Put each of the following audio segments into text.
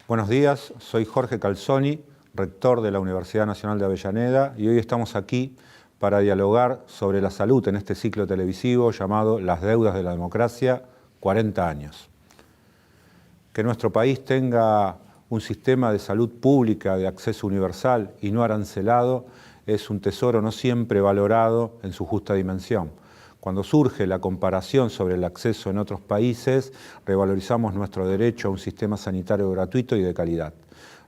Buenos días, soy Jorge Calzoni, rector de la Universidad Nacional de Avellaneda, y hoy estamos aquí para dialogar sobre la salud en este ciclo televisivo llamado Las deudas de la democracia, 40 años. Que nuestro país tenga un sistema de salud pública de acceso universal y no arancelado es un tesoro no siempre valorado en su justa dimensión. Cuando surge la comparación sobre el acceso en otros países, revalorizamos nuestro derecho a un sistema sanitario gratuito y de calidad.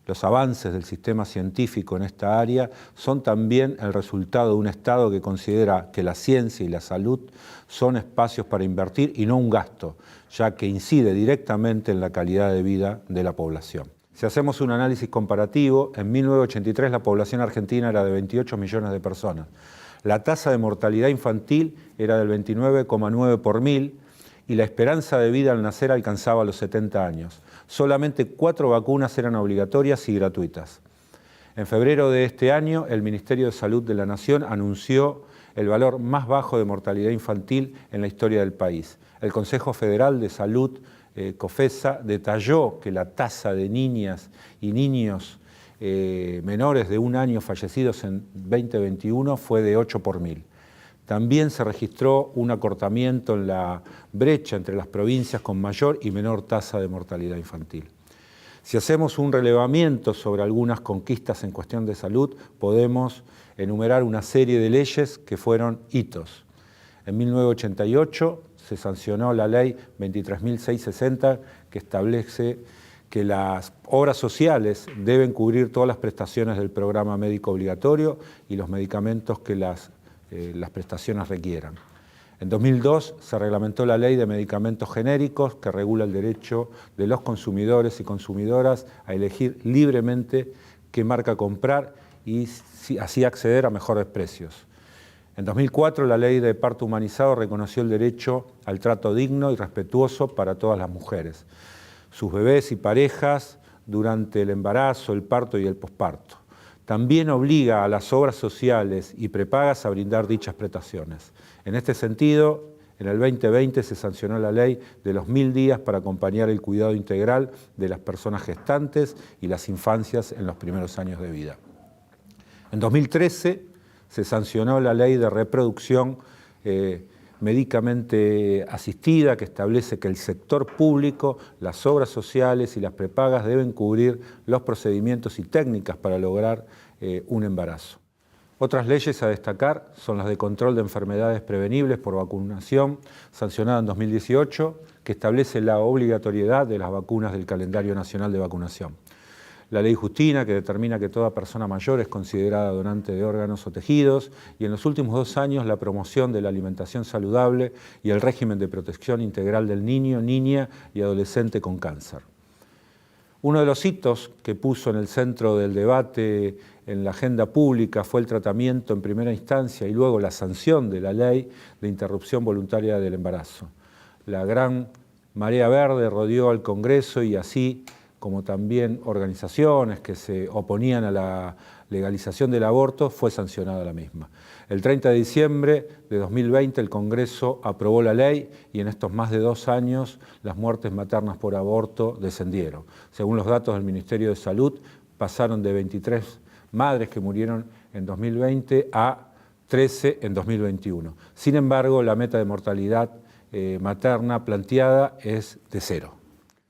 Los avances del sistema científico en esta área son también el resultado de un Estado que considera que la ciencia y la salud son espacios para invertir y no un gasto, ya que incide directamente en la calidad de vida de la población. Si hacemos un análisis comparativo, en 1983 la población argentina era de 28 millones de personas. La tasa de mortalidad infantil era del 29,9 por mil y la esperanza de vida al nacer alcanzaba los 70 años. Solamente 4 vacunas eran obligatorias y gratuitas. En febrero de este año, el Ministerio de Salud de la Nación anunció el valor más bajo de mortalidad infantil en la historia del país. El Consejo Federal de Salud, COFESA, detalló que la tasa de niñas y niños menores de 1 año fallecidos en 2021 fue de 8 por mil. También se registró un acortamiento en la brecha entre las provincias con mayor y menor tasa de mortalidad infantil. Si hacemos un relevamiento sobre algunas conquistas en cuestión de salud, podemos enumerar una serie de leyes que fueron hitos. En 1988 se sancionó la ley 23.660 que establece que las obras sociales deben cubrir todas las prestaciones del programa médico obligatorio y los medicamentos que las prestaciones requieran. En 2002 se reglamentó la ley de medicamentos genéricos que regula el derecho de los consumidores y consumidoras a elegir libremente qué marca comprar y así acceder a mejores precios. En 2004 la ley de parto humanizado reconoció el derecho al trato digno y respetuoso para todas las mujeres, sus bebés y parejas durante el embarazo, el parto y el posparto. También obliga a las obras sociales y prepagas a brindar dichas prestaciones. En este sentido, en el 2020 se sancionó la ley de los 1000 días para acompañar el cuidado integral de las personas gestantes y las infancias en los primeros años de vida. En 2013 se sancionó la ley de reproducción médicamente asistida, que establece que el sector público, las obras sociales y las prepagas deben cubrir los procedimientos y técnicas para lograr un embarazo. Otras leyes a destacar son las de control de enfermedades prevenibles por vacunación, sancionada en 2018, que establece la obligatoriedad de las vacunas del calendario nacional de vacunación. La ley Justina, que determina que toda persona mayor es considerada donante de órganos o tejidos, y en los últimos 2 años la promoción de la alimentación saludable y el régimen de protección integral del niño, niña y adolescente con cáncer. Uno de los hitos que puso en el centro del debate en la agenda pública fue el tratamiento en primera instancia y luego la sanción de la ley de interrupción voluntaria del embarazo. La gran marea verde rodeó al Congreso y así como también organizaciones que se oponían a la legalización del aborto, fue sancionada la misma. El 30 de diciembre de 2020 el Congreso aprobó la ley y en estos más de 2 años las muertes maternas por aborto descendieron. Según los datos del Ministerio de Salud, pasaron de 23 madres que murieron en 2020 a 13 en 2021. Sin embargo, la meta de mortalidad materna planteada es de 0.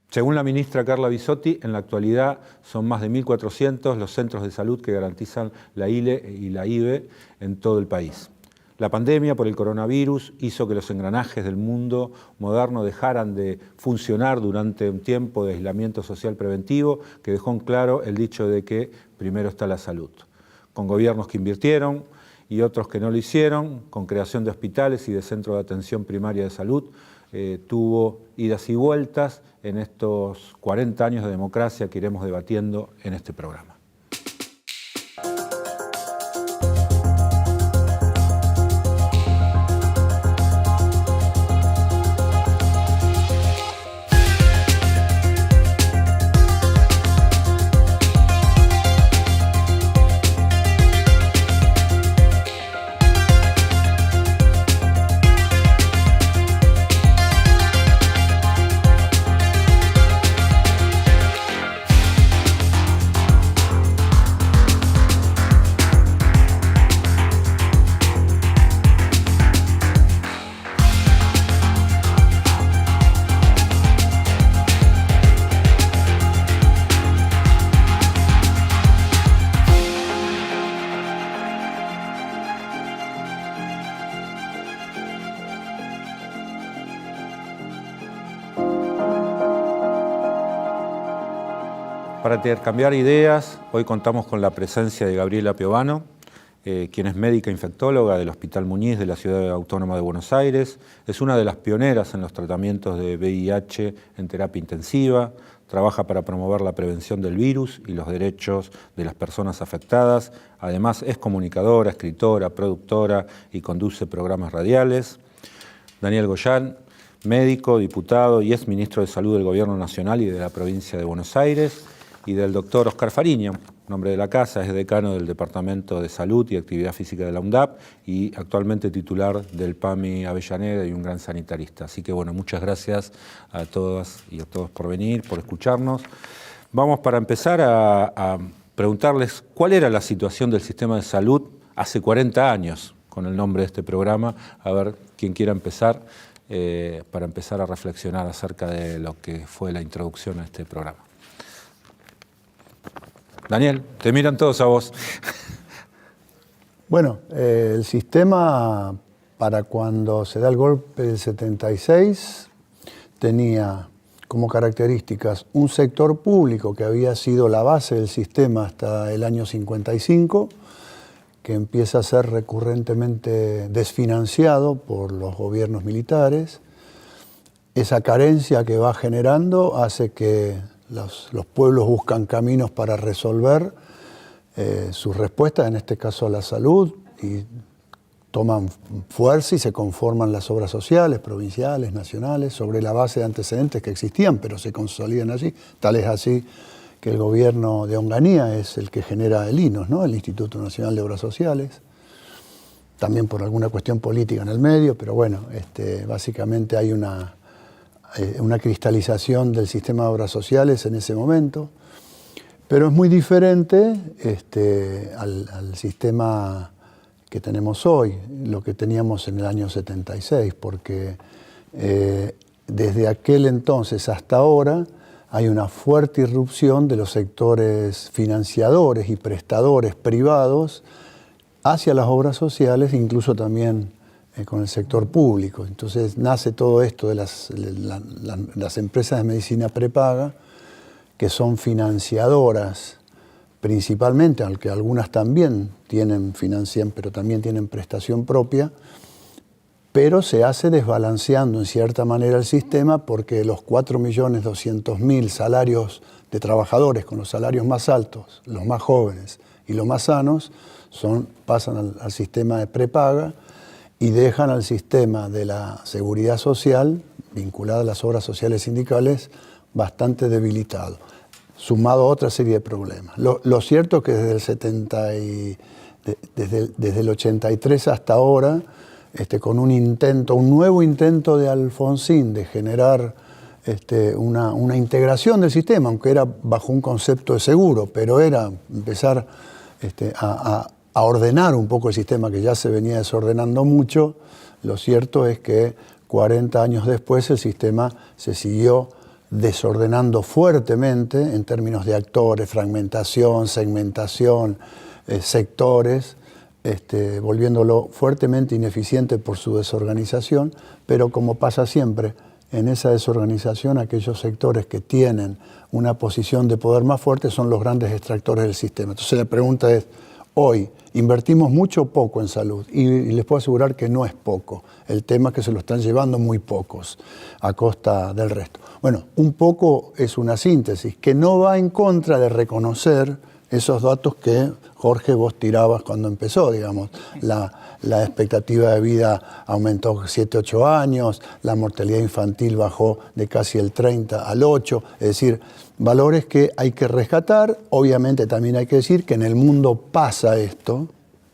Según la ministra Carla Bisotti, en la actualidad son más de 1.400 los centros de salud que garantizan la ILE y la IVE en todo el país. La pandemia por el coronavirus hizo que los engranajes del mundo moderno dejaran de funcionar durante un tiempo de aislamiento social preventivo que dejó en claro el dicho de que primero está la salud. Con gobiernos que invirtieron y otros que no lo hicieron, con creación de hospitales y de centros de atención primaria de salud, tuvo idas y vueltas en estos 40 años de democracia que iremos debatiendo en este programa. Para intercambiar ideas, hoy contamos con la presencia de Gabriela Piovano, quien es médica infectóloga del Hospital Muñiz de la Ciudad Autónoma de Buenos Aires. Es una de las pioneras en los tratamientos de VIH en terapia intensiva. Trabaja para promover la prevención del virus y los derechos de las personas afectadas. Además, es comunicadora, escritora, productora y conduce programas radiales. Daniel Goyan, médico, diputado y ex ministro de Salud del Gobierno Nacional y de la provincia de Buenos Aires. Y del doctor Oscar Fariña, nombre de la casa, es decano del Departamento de Salud y Actividad Física de la UNDAP y actualmente titular del PAMI Avellaneda y un gran sanitarista. Así que bueno, muchas gracias a todas y a todos por venir, por escucharnos. Vamos para empezar a preguntarles cuál era la situación del sistema de salud hace 40 años, con el nombre de este programa. A ver, quien quiera empezar, para empezar a reflexionar acerca de lo que fue la introducción a este programa. Daniel, te miran todos a vos. Bueno, el sistema para cuando se da el golpe del 76 tenía como características un sector público que había sido la base del sistema hasta el año 55, que empieza a ser recurrentemente desfinanciado por los gobiernos militares. Esa carencia que va generando hace que los pueblos buscan caminos para resolver sus respuestas, en este caso a la salud, y toman fuerza y se conforman las obras sociales, provinciales, nacionales, sobre la base de antecedentes que existían, pero se consolidan allí. Tal es así que el gobierno de Onganía es el que genera el INOS, ¿no? El Instituto Nacional de Obras Sociales, también por alguna cuestión política en el medio, pero bueno, básicamente hay una cristalización del sistema de obras sociales en ese momento, pero es muy diferente al sistema que tenemos hoy, lo que teníamos en el año 76, porque desde aquel entonces hasta ahora hay una fuerte irrupción de los sectores financiadores y prestadores privados hacia las obras sociales, incluso también con el sector público. Entonces nace todo esto de las empresas de medicina prepaga, que son financiadoras principalmente, aunque algunas también financian, pero también tienen prestación propia, pero se hace desbalanceando en cierta manera el sistema porque los 4.200.000 salarios de trabajadores con los salarios más altos, los más jóvenes y los más sanos, pasan al sistema de prepaga, y dejan al sistema de la seguridad social, vinculado a las obras sociales sindicales, bastante debilitado, sumado a otra serie de problemas. Lo cierto es que desde el 83 hasta ahora, con un nuevo intento de Alfonsín de generar una integración del sistema, aunque era bajo un concepto de seguro, pero era empezar a ordenar un poco el sistema que ya se venía desordenando mucho. Lo cierto es que 40 años después el sistema se siguió desordenando fuertemente en términos de actores, fragmentación, segmentación, sectores, volviéndolo fuertemente ineficiente por su desorganización, pero como pasa siempre, en esa desorganización aquellos sectores que tienen una posición de poder más fuerte son los grandes extractores del sistema. Entonces la pregunta es, hoy, ¿invertimos mucho o poco en salud? Y les puedo asegurar que no es poco. El tema es que se lo están llevando muy pocos a costa del resto. Bueno, un poco es una síntesis que no va en contra de reconocer esos datos que, Jorge, vos tirabas cuando empezó, digamos. La expectativa de vida aumentó 7, 8 años, la mortalidad infantil bajó de casi el 30 al 8, es decir, valores que hay que rescatar. Obviamente también hay que decir que en el mundo pasa esto,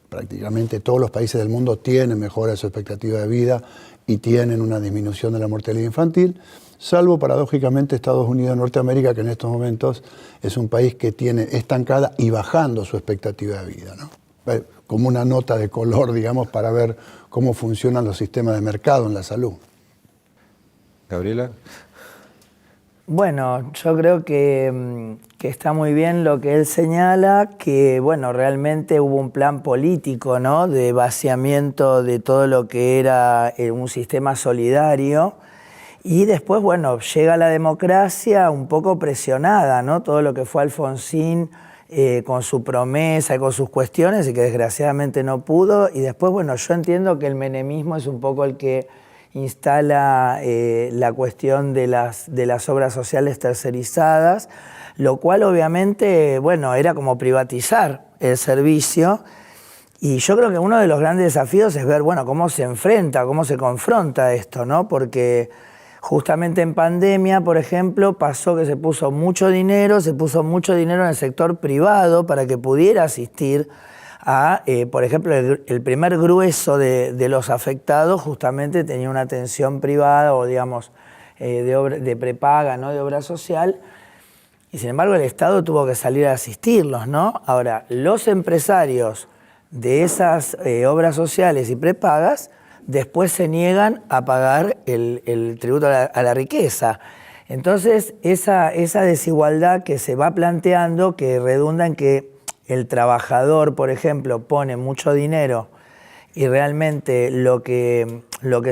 prácticamente todos los países del mundo tienen mejora de su expectativa de vida y tienen una disminución de la mortalidad infantil, salvo paradójicamente Estados Unidos de Norteamérica, que en estos momentos es un país que tiene estancada y bajando su expectativa de vida, ¿no? Como una nota de color, digamos, para ver cómo funcionan los sistemas de mercado en la salud. Gabriela. Bueno, yo creo que está muy bien lo que él señala, que bueno, realmente hubo un plan político, ¿no?, de vaciamiento de todo lo que era un sistema solidario, Y después, bueno, llega la democracia un poco presionada, ¿no? Todo lo que fue Alfonsín con su promesa y con sus cuestiones y que desgraciadamente no pudo. Y después, bueno, yo entiendo que el menemismo es un poco el que instala la cuestión de las obras sociales tercerizadas, lo cual obviamente, bueno, era como privatizar el servicio. Y yo creo que uno de los grandes desafíos es ver, bueno, cómo se enfrenta, cómo se confronta esto, ¿no? Porque justamente en pandemia, por ejemplo, pasó que se puso mucho dinero en el sector privado para que pudiera asistir a, por ejemplo, el primer grueso de los afectados justamente tenía una atención privada o, digamos, de prepaga, ¿no? De obra social. Y sin embargo el Estado tuvo que salir a asistirlos, ¿no? Ahora, los empresarios de esas obras sociales y prepagas después se niegan a pagar el tributo a la riqueza. Entonces, esa desigualdad que se va planteando, que redunda en que el trabajador, por ejemplo, pone mucho dinero y realmente lo que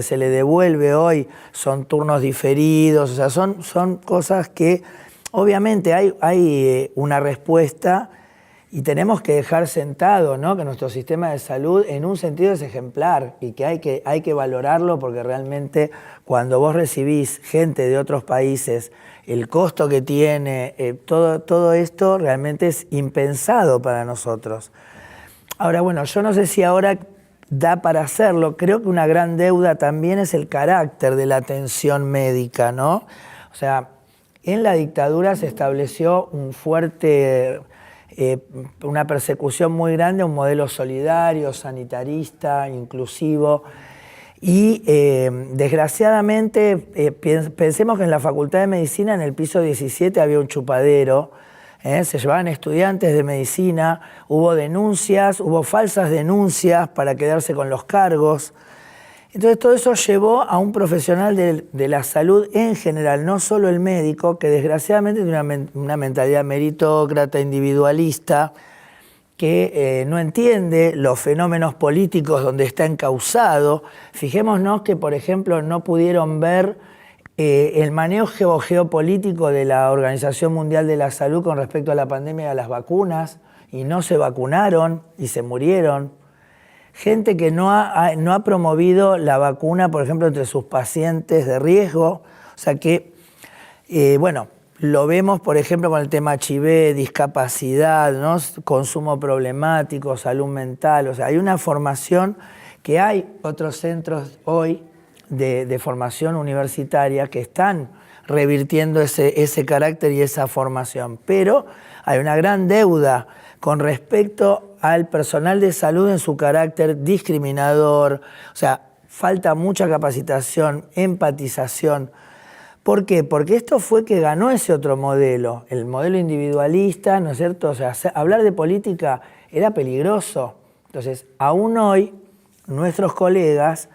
se le devuelve hoy son turnos diferidos, o sea, son cosas que obviamente hay una respuesta. Y tenemos que dejar sentado, ¿no? Que nuestro sistema de salud en un sentido es ejemplar y que hay que valorarlo porque realmente cuando vos recibís gente de otros países, el costo que tiene, todo esto realmente es impensado para nosotros. Ahora, bueno, yo no sé si ahora da para hacerlo. Creo que una gran deuda también es el carácter de la atención médica, ¿no? O sea, en la dictadura se estableció una persecución muy grande a un modelo solidario, sanitarista, inclusivo. Y desgraciadamente, pensemos que en la Facultad de Medicina, en el piso 17, había un chupadero. Se llevaban estudiantes de medicina, hubo denuncias, hubo falsas denuncias para quedarse con los cargos. Entonces todo eso llevó a un profesional de la salud en general, no solo el médico, que desgraciadamente tiene una mentalidad meritócrata, individualista, que no entiende los fenómenos políticos donde está encausado. Fijémonos que, por ejemplo, no pudieron ver el manejo geopolítico de la Organización Mundial de la Salud con respecto a la pandemia y a las vacunas, y no se vacunaron y se murieron. Gente que no ha promovido la vacuna, por ejemplo, entre sus pacientes de riesgo. O sea que, bueno, lo vemos, por ejemplo, con el tema HIV, discapacidad, ¿no? Consumo problemático, salud mental. O sea, hay una formación que hay otros centros hoy de formación universitaria que están revirtiendo ese carácter y esa formación. Pero hay una gran deuda con respecto al personal de salud en su carácter discriminador. O sea, falta mucha capacitación, empatización. ¿Por qué? Porque esto fue que ganó ese otro modelo, el modelo individualista, ¿no es cierto? O sea, hablar de política era peligroso. Entonces, aún hoy, nuestros colegas,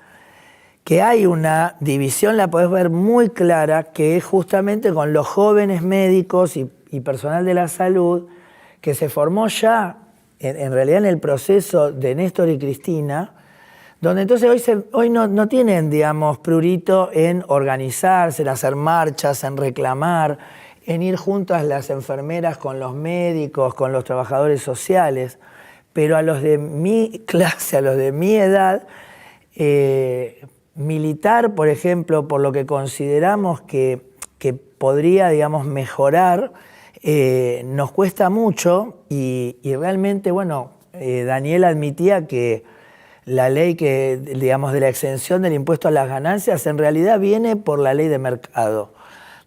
que hay una división, la podés ver muy clara, que es justamente con los jóvenes médicos y personal de la salud, que se formó ya, en realidad en el proceso de Néstor y Cristina, donde entonces hoy no tienen, digamos, prurito en organizarse, en hacer marchas, en reclamar, en ir juntas las enfermeras con los médicos, con los trabajadores sociales, pero a los de mi clase, a los de mi edad, militar, por ejemplo, por lo que consideramos que podría, digamos, mejorar, nos cuesta mucho y realmente, bueno, Daniel admitía que la ley digamos, de la exención del impuesto a las ganancias en realidad viene por la ley de mercado,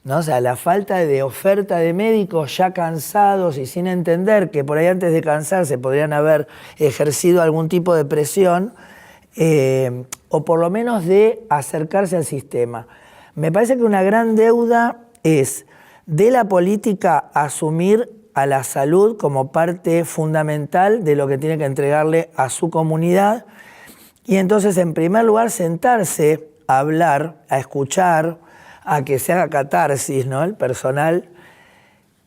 ¿no? O sea, la falta de oferta de médicos ya cansados y sin entender que por ahí antes de cansarse podrían haber ejercido algún tipo de presión o por lo menos de acercarse al sistema. Me parece que una gran deuda es de la política asumir a la salud como parte fundamental de lo que tiene que entregarle a su comunidad y entonces en primer lugar sentarse a hablar, a escuchar, a que se haga catarsis, ¿no? El personal,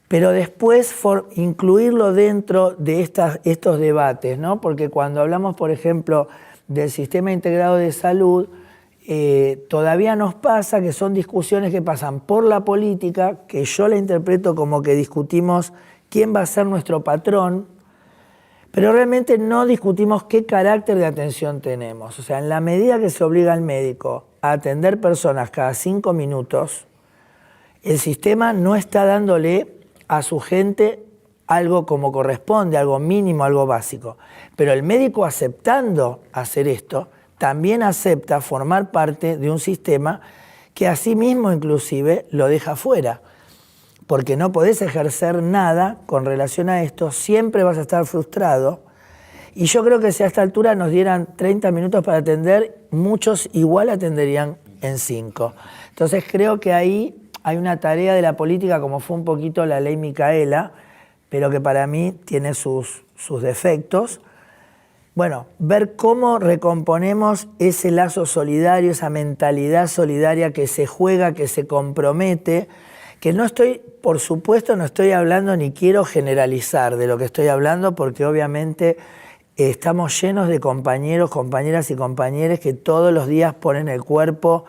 pero después incluirlo dentro de estos debates, ¿no? Porque cuando hablamos, por ejemplo, del sistema integrado de salud, todavía nos pasa que son discusiones que pasan por la política, que yo la interpreto como que discutimos quién va a ser nuestro patrón, pero realmente no discutimos qué carácter de atención tenemos. O sea, en la medida que se obliga al médico a atender personas cada 5 minutos, el sistema no está dándole a su gente algo como corresponde, algo mínimo, algo básico. Pero el médico, aceptando hacer esto, también acepta formar parte de un sistema que a sí mismo inclusive lo deja fuera. Porque no podés ejercer nada con relación a esto, siempre vas a estar frustrado. Y yo creo que si a esta altura nos dieran 30 minutos para atender, muchos igual atenderían en 5. Entonces creo que ahí hay una tarea de la política, como fue un poquito la ley Micaela, pero que para mí tiene sus defectos. Bueno, ver cómo recomponemos ese lazo solidario, esa mentalidad solidaria que se juega, que se compromete, que no estoy, por supuesto, no estoy hablando ni quiero generalizar de lo que estoy hablando, porque obviamente estamos llenos de compañeros, compañeras y compañeros que todos los días ponen el cuerpo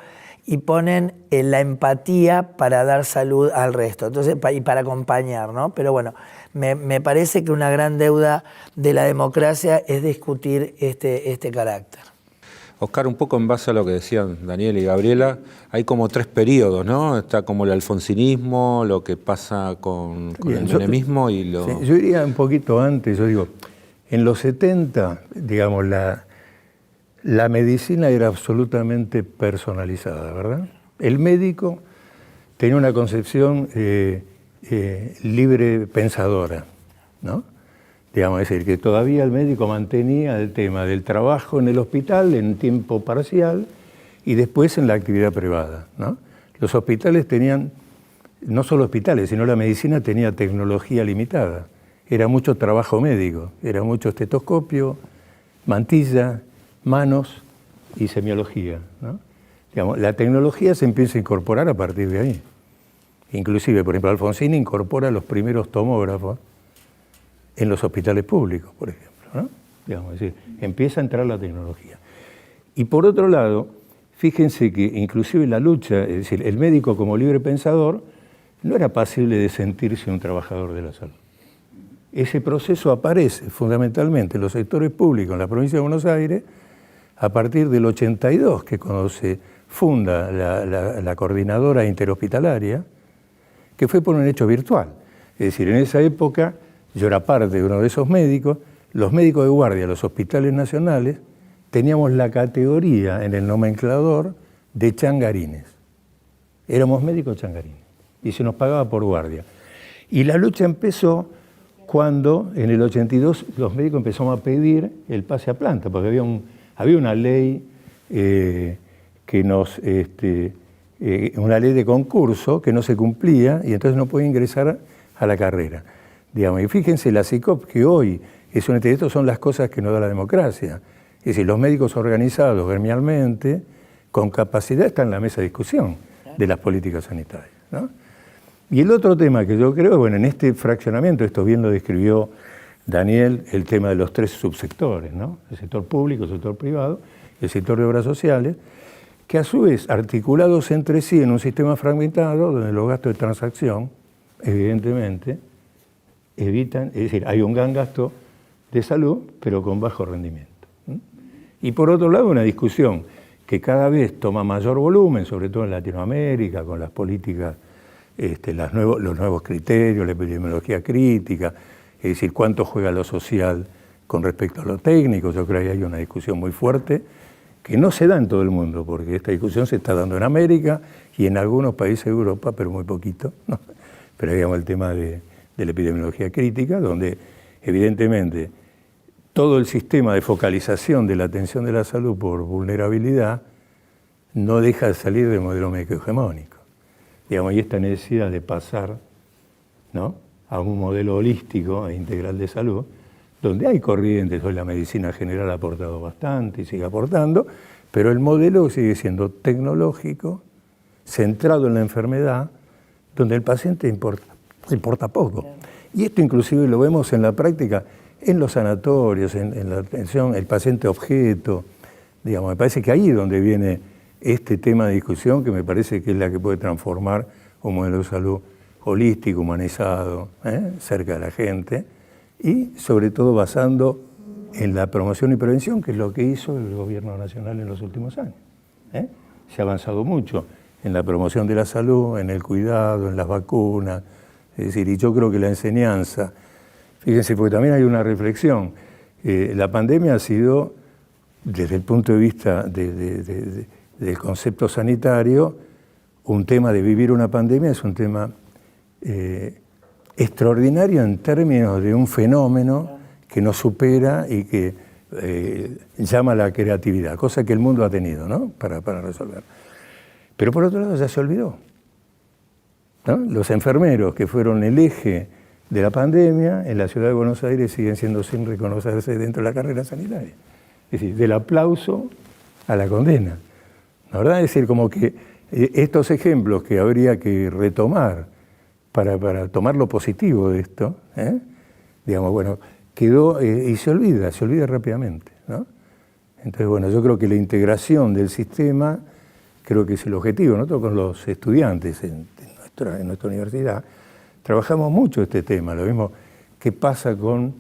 y ponen la empatía para dar salud al resto, entonces, y para acompañar, ¿no? Pero bueno, me parece que una gran deuda de la democracia es discutir este carácter. Oscar, un poco en base a lo que decían Daniel y Gabriela, hay como 3 periodos, ¿no? Está como el alfonsinismo, lo que pasa con el menemismo y lo... Sí, yo iría un poquito antes, yo digo, en los 70, digamos, la medicina era absolutamente personalizada, ¿verdad? El médico tenía una concepción libre pensadora, ¿no? Digamos, es decir, que todavía el médico mantenía el tema del trabajo en el hospital en tiempo parcial y después en la actividad privada, ¿no? Los hospitales tenían, no solo hospitales, sino la medicina tenía tecnología limitada. Era mucho trabajo médico, era mucho estetoscopio, mantilla, manos y semiología, ¿no? Digamos, la tecnología se empieza a incorporar a partir de ahí. Inclusive, por ejemplo, Alfonsín incorpora los primeros tomógrafos en los hospitales públicos, por ejemplo, ¿no? Digamos, es decir, empieza a entrar la tecnología. Y por otro lado, fíjense que inclusive la lucha, es decir, el médico como libre pensador, no era pasible de sentirse un trabajador de la salud. Ese proceso aparece fundamentalmente en los sectores públicos en la provincia de Buenos Aires a partir del 82, que cuando se funda la coordinadora interhospitalaria, que fue por un hecho virtual. Es decir, en esa época yo era parte de uno de esos médicos, los médicos de guardia de los hospitales nacionales teníamos la categoría en el nomenclador de changarines. Éramos médicos changarines y se nos pagaba por guardia. Y la lucha empezó cuando en el 82 los médicos empezamos a pedir el pase a planta, porque había una ley que nos... una ley de concurso que no se cumplía y entonces no podía ingresar a la carrera. Digamos, y fíjense, la SICOP, que hoy es un esto son las cosas que nos da la democracia. Es decir, los médicos organizados gremialmente, con capacidad, están en la mesa de discusión de las políticas sanitarias, ¿no? Y el otro tema que yo creo, bueno, en este fraccionamiento, esto bien lo describió Daniel, el tema de los 3 subsectores, ¿no? El sector público, el sector privado, el sector de obras sociales, que a su vez, articulados entre sí en un sistema fragmentado, donde los gastos de transacción, evidentemente, evitan, es decir, hay un gran gasto de salud, pero con bajo rendimiento. Y por otro lado, una discusión que cada vez toma mayor volumen, sobre todo en Latinoamérica, con las políticas, los nuevos criterios, la epidemiología crítica, es decir, cuánto juega lo social con respecto a lo técnico. Yo creo que hay una discusión muy fuerte que no se da en todo el mundo, porque esta discusión se está dando en América y en algunos países de Europa, pero muy poquito, ¿no? Pero digamos el tema de la epidemiología crítica, donde evidentemente todo el sistema de focalización de la atención de la salud por vulnerabilidad no deja de salir del modelo médico hegemónico. Digamos, y esta necesidad de pasar, ¿no?, a un modelo holístico e integral de salud, donde hay corrientes, hoy la medicina general ha aportado bastante y sigue aportando, pero el modelo sigue siendo tecnológico, centrado en la enfermedad, donde el paciente importa poco. Y esto inclusive lo vemos en la práctica, en los sanatorios, en la atención, el paciente objeto. Digamos, me parece que ahí es donde viene este tema de discusión que me parece que es la que puede transformar un modelo de salud holístico, humanizado, cerca de la gente y sobre todo basando en la promoción y prevención, que es lo que hizo el gobierno nacional en los últimos años. Se ha avanzado mucho en la promoción de la salud, en el cuidado, en las vacunas, es decir, y yo creo que la enseñanza, fíjense, porque también hay una reflexión, la pandemia ha sido, desde el punto de vista del concepto sanitario, un tema de vivir una pandemia es un tema extraordinario en términos de un fenómeno que nos supera y que llama a la creatividad, cosa que el mundo ha tenido, ¿no?, para resolver. Pero por otro lado ya se olvidó, ¿no? Los enfermeros, que fueron el eje de la pandemia, en la ciudad de Buenos Aires siguen siendo sin reconocerse dentro de la carrera sanitaria. Es decir, del aplauso a la condena. ¿La verdad? Es decir, como que estos ejemplos que habría que retomar para tomar lo positivo de esto, digamos, bueno, quedó y se olvida rápidamente, ¿no? Entonces, bueno, yo creo que la integración del sistema, creo que es el objetivo. Nosotros con los estudiantes en nuestra universidad trabajamos mucho este tema, lo mismo que pasa con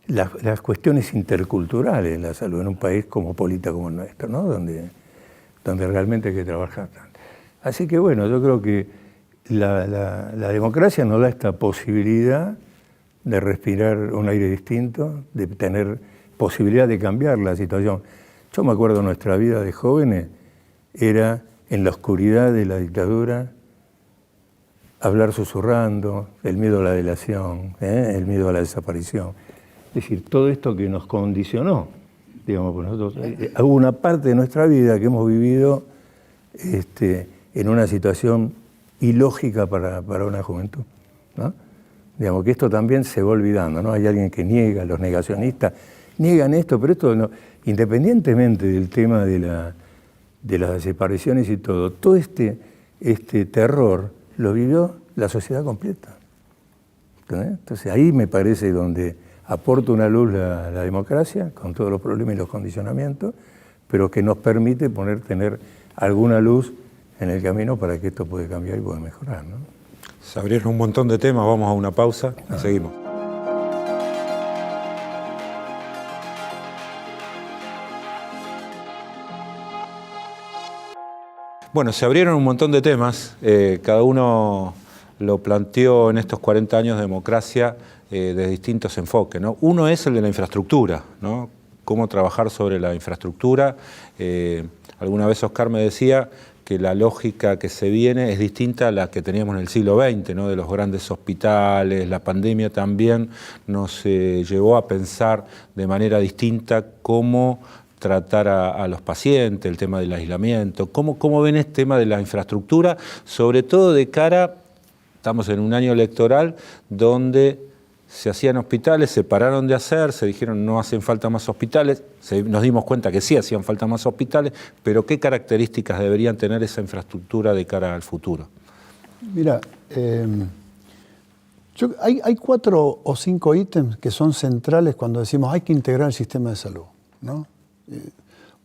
las cuestiones interculturales en la salud en un país cosmopolita como el nuestro, ¿no?, donde realmente hay que trabajar tanto. Así que bueno, yo creo que la democracia nos da esta posibilidad de respirar un aire distinto, de tener posibilidad de cambiar la situación. Yo me acuerdo de nuestra vida de jóvenes, era en la oscuridad de la dictadura, hablar susurrando, el miedo a la delación, el miedo a la desaparición. Es decir, todo esto que nos condicionó, digamos, por nosotros, hubo una parte de nuestra vida que hemos vivido en una situación ilógica para una juventud, ¿no? Digamos que esto también se va olvidando, ¿no? Hay alguien que niega, los negacionistas niegan esto, pero esto no, independientemente del tema de las desapariciones y todo este terror lo vivió la sociedad completa. Entonces ahí me parece donde aporta una luz la democracia, con todos los problemas y los condicionamientos, pero que nos permite tener alguna luz en el camino para que esto pueda cambiar y pueda mejorar, ¿no? Se abrieron un montón de temas, vamos a una pausa y seguimos. Bueno, se abrieron un montón de temas, cada uno lo planteó en estos 40 años de democracia de distintos enfoques, ¿no? Uno es el de la infraestructura, ¿no? Cómo trabajar sobre la infraestructura. Alguna vez Oscar me decía que la lógica que se viene es distinta a la que teníamos en el siglo XX, ¿no?, de los grandes hospitales. La pandemia también nos llevó a pensar de manera distinta cómo tratar a los pacientes, el tema del aislamiento. ¿Cómo ven este tema de la infraestructura? Sobre todo de cara, estamos en un año electoral donde se hacían hospitales, se pararon de hacer, se dijeron no hacen falta más hospitales, nos dimos cuenta que sí hacían falta más hospitales, pero ¿qué características deberían tener esa infraestructura de cara al futuro? Mira, hay 4 o 5 ítems que son centrales cuando decimos hay que integrar el sistema de salud, ¿no?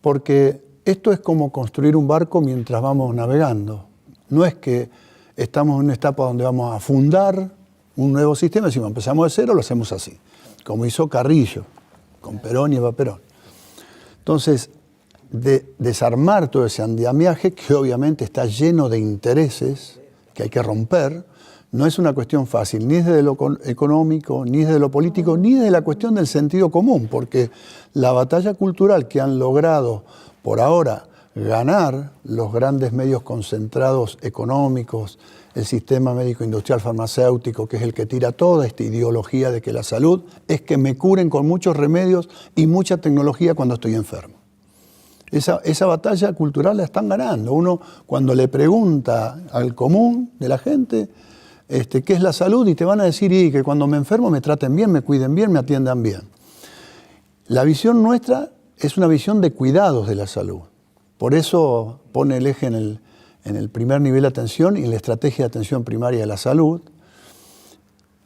Porque esto es como construir un barco mientras vamos navegando. No es que estamos en una etapa donde vamos a fundar un nuevo sistema, decimos empezamos de cero, lo hacemos así, como hizo Carrillo, con Perón y Eva Perón. Entonces, desarmar todo ese andamiaje, que obviamente está lleno de intereses que hay que romper, no es una cuestión fácil, ni desde lo económico, ni desde lo político, ni desde la cuestión del sentido común, porque la batalla cultural que han logrado por ahora ganar los grandes medios concentrados económicos, el sistema médico industrial farmacéutico, que es el que tira toda esta ideología de que la salud es que me curen con muchos remedios y mucha tecnología cuando estoy enfermo. Esa batalla cultural la están ganando. Uno cuando le pregunta al común de la gente qué es la salud, y te van a decir que cuando me enfermo me traten bien, me cuiden bien, me atiendan bien. La visión nuestra es una visión de cuidados de la salud. Por eso pone el eje en el primer nivel de atención y en la estrategia de atención primaria de la salud.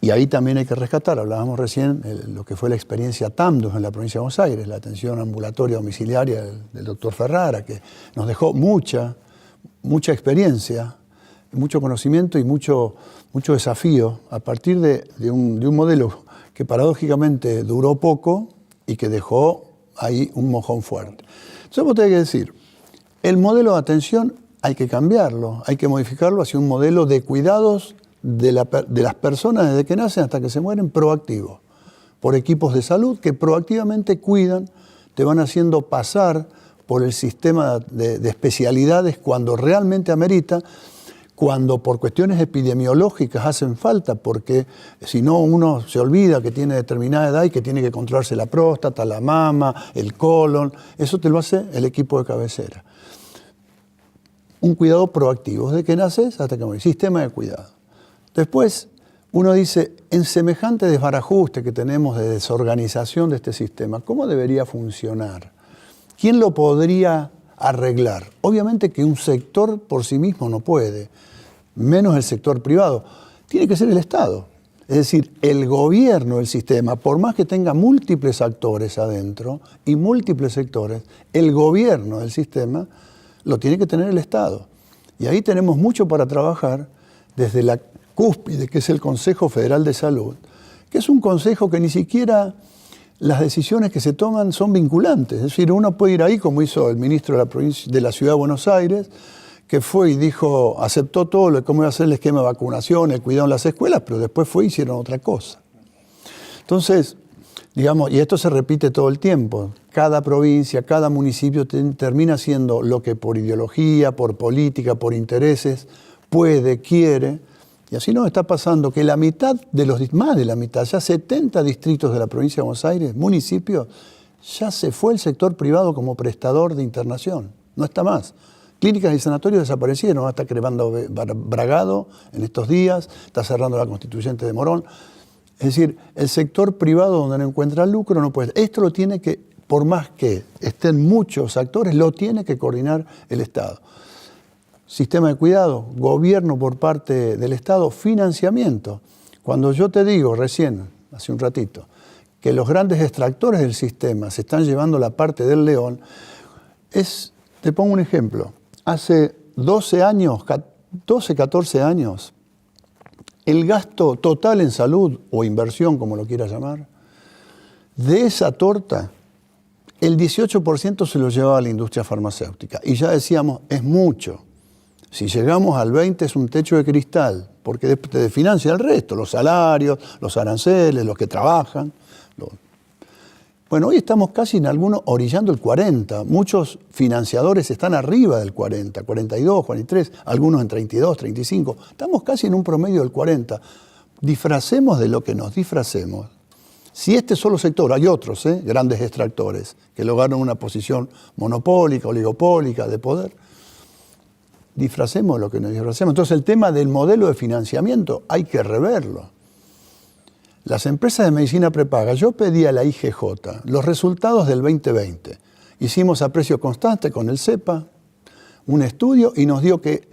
Y ahí también hay que rescatar, hablábamos recién, lo que fue la experiencia TAMDUS en la provincia de Buenos Aires, la atención ambulatoria domiciliaria del doctor Ferrara, que nos dejó mucha experiencia, mucho conocimiento y mucho desafío a partir de un modelo que paradójicamente duró poco y que dejó ahí un mojón fuerte. Entonces vos tenés que decir, el modelo de atención hay que cambiarlo, hay que modificarlo hacia un modelo de cuidados de las personas desde que nacen hasta que se mueren proactivos, por equipos de salud que proactivamente cuidan, te van haciendo pasar por el sistema de especialidades cuando realmente amerita, cuando por cuestiones epidemiológicas hacen falta, porque si no uno se olvida que tiene determinada edad y que tiene que controlarse la próstata, la mama, el colon, eso te lo hace el equipo de cabecera. Un cuidado proactivo, desde que naces hasta que mueres, sistema de cuidado. Después, uno dice, en semejante desbarajuste que tenemos de desorganización de este sistema, ¿cómo debería funcionar? ¿Quién lo podría arreglar? Obviamente que un sector por sí mismo no puede, menos el sector privado. Tiene que ser el Estado. Es decir, el gobierno del sistema, por más que tenga múltiples actores adentro y múltiples sectores, el gobierno del sistema lo tiene que tener el Estado. Y ahí tenemos mucho para trabajar desde la cúspide, que es el Consejo Federal de Salud, que es un consejo que ni siquiera las decisiones que se toman son vinculantes. Es decir, uno puede ir ahí, como hizo el ministro de la Ciudad de Buenos Aires, que fue y dijo, aceptó todo lo de cómo iba a ser el esquema de vacunación, el cuidado en las escuelas, pero después fue y hicieron otra cosa. Entonces, digamos, y esto se repite todo el tiempo, cada provincia, cada municipio termina haciendo lo que por ideología, por política, por intereses, puede, quiere. Y así nos está pasando que la mitad más de la mitad, ya 70 distritos de la provincia de Buenos Aires, municipios, ya se fue el sector privado como prestador de internación. No está más. Clínicas y sanatorios desaparecieron. Está cremando Bragado en estos días, está cerrando la Constituyente de Morón. Es decir, el sector privado donde no encuentra lucro no puede. Esto lo tiene que, por más que estén muchos actores, lo tiene que coordinar el Estado. Sistema de cuidado, gobierno por parte del Estado, financiamiento. Cuando yo te digo recién, hace un ratito, que los grandes extractores del sistema se están llevando la parte del león, te pongo un ejemplo. Hace 12 años, 14 años, el gasto total en salud o inversión, como lo quieras llamar, de esa torta, el 18% se lo llevaba la industria farmacéutica. Y ya decíamos, es mucho. Si llegamos al 20% es un techo de cristal, porque te financia el resto, los salarios, los aranceles, los que trabajan. Bueno, hoy estamos casi en algunos orillando el 40%. Muchos financiadores están arriba del 40%, 42, 43, algunos en 32, 35. Estamos casi en un promedio del 40%. Disfracemos de lo que nos disfracemos. Si este solo sector, hay otros, grandes extractores, que lograron una posición monopólica, oligopólica, de poder, disfracemos lo que nos disfracemos. Entonces el tema del modelo de financiamiento hay que reverlo. Las empresas de medicina prepaga, yo pedí a la IGJ los resultados del 2020. Hicimos a precio constante con el CEPA un estudio y nos dio que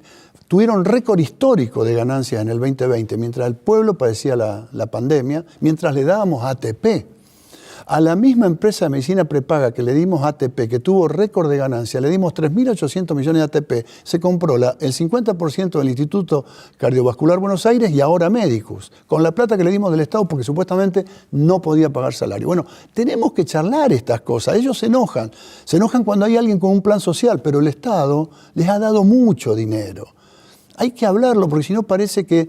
tuvieron récord histórico de ganancias en el 2020, mientras el pueblo padecía la pandemia, mientras le dábamos ATP. A la misma empresa de medicina prepaga que le dimos ATP, que tuvo récord de ganancia, le dimos 3.800 millones de ATP, se compró el 50% del Instituto Cardiovascular Buenos Aires y ahora Medicus, con la plata que le dimos del Estado porque supuestamente no podía pagar salario. Bueno, tenemos que charlar estas cosas. Ellos se enojan cuando hay alguien con un plan social, pero el Estado les ha dado mucho dinero. Hay que hablarlo porque si no parece que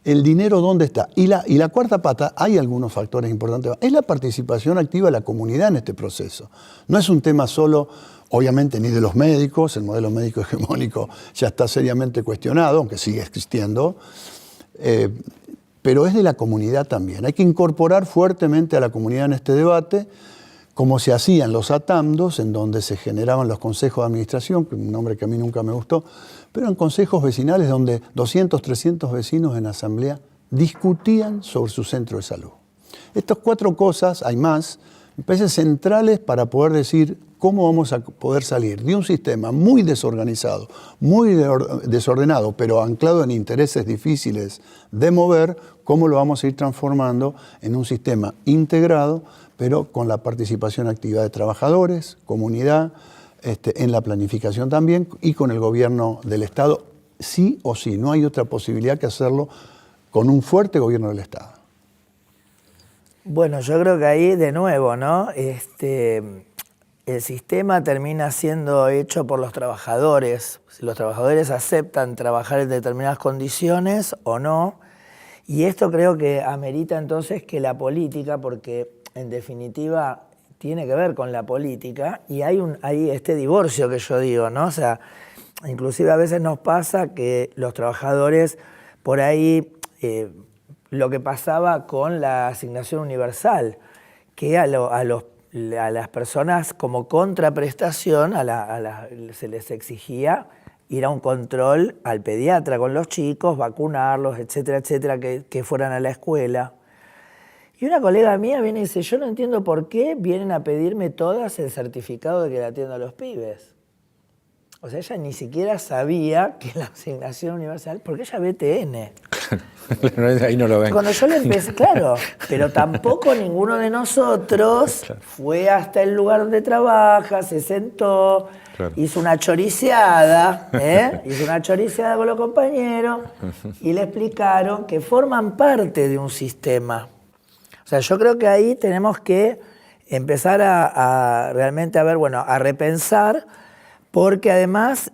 el dinero ¿dónde está? Y la cuarta pata, hay algunos factores importantes, es la participación activa de la comunidad en este proceso. No es un tema solo, obviamente, ni de los médicos, el modelo médico hegemónico ya está seriamente cuestionado, aunque sigue existiendo, pero es de la comunidad también. Hay que incorporar fuertemente a la comunidad en este debate, como se hacían los ATAMDOS, en donde se generaban los consejos de administración, un nombre que a mí nunca me gustó, pero en consejos vecinales donde 200, 300 vecinos en asamblea discutían sobre su centro de salud. Estas 4 cosas, hay más, me parecen centrales para poder decir cómo vamos a poder salir de un sistema muy desorganizado, muy desordenado, pero anclado en intereses difíciles de mover, cómo lo vamos a ir transformando en un sistema integrado, pero con la participación activa de trabajadores, comunidad, en la planificación también, y con el gobierno del Estado, sí o sí. No hay otra posibilidad que hacerlo con un fuerte gobierno del Estado. Bueno, yo creo que ahí de nuevo, ¿no? El sistema termina siendo hecho por los trabajadores. Si los trabajadores aceptan trabajar en determinadas condiciones o no. Y esto creo que amerita entonces que la política, porque en definitiva tiene que ver con la política, y hay este divorcio que yo digo, ¿no? O sea, inclusive a veces nos pasa que los trabajadores por ahí, lo que pasaba con la asignación universal, que a las personas como contraprestación se les exigía ir a un control al pediatra con los chicos, vacunarlos, etcétera, etcétera, que fueran a la escuela. Y una colega mía viene y dice, yo no entiendo por qué vienen a pedirme todas el certificado de que le atiendo a los pibes. O sea, ella ni siquiera sabía que la asignación universal, porque ella ve TN. Claro, ahí no lo ven. Cuando yo le empecé, claro, pero tampoco ninguno de nosotros fue hasta el lugar donde trabaja, se sentó, claro, hizo una choriceada, hizo una choriceada con los compañeros y le explicaron que forman parte de un sistema. O sea, yo creo que ahí tenemos que empezar a realmente a repensar, porque además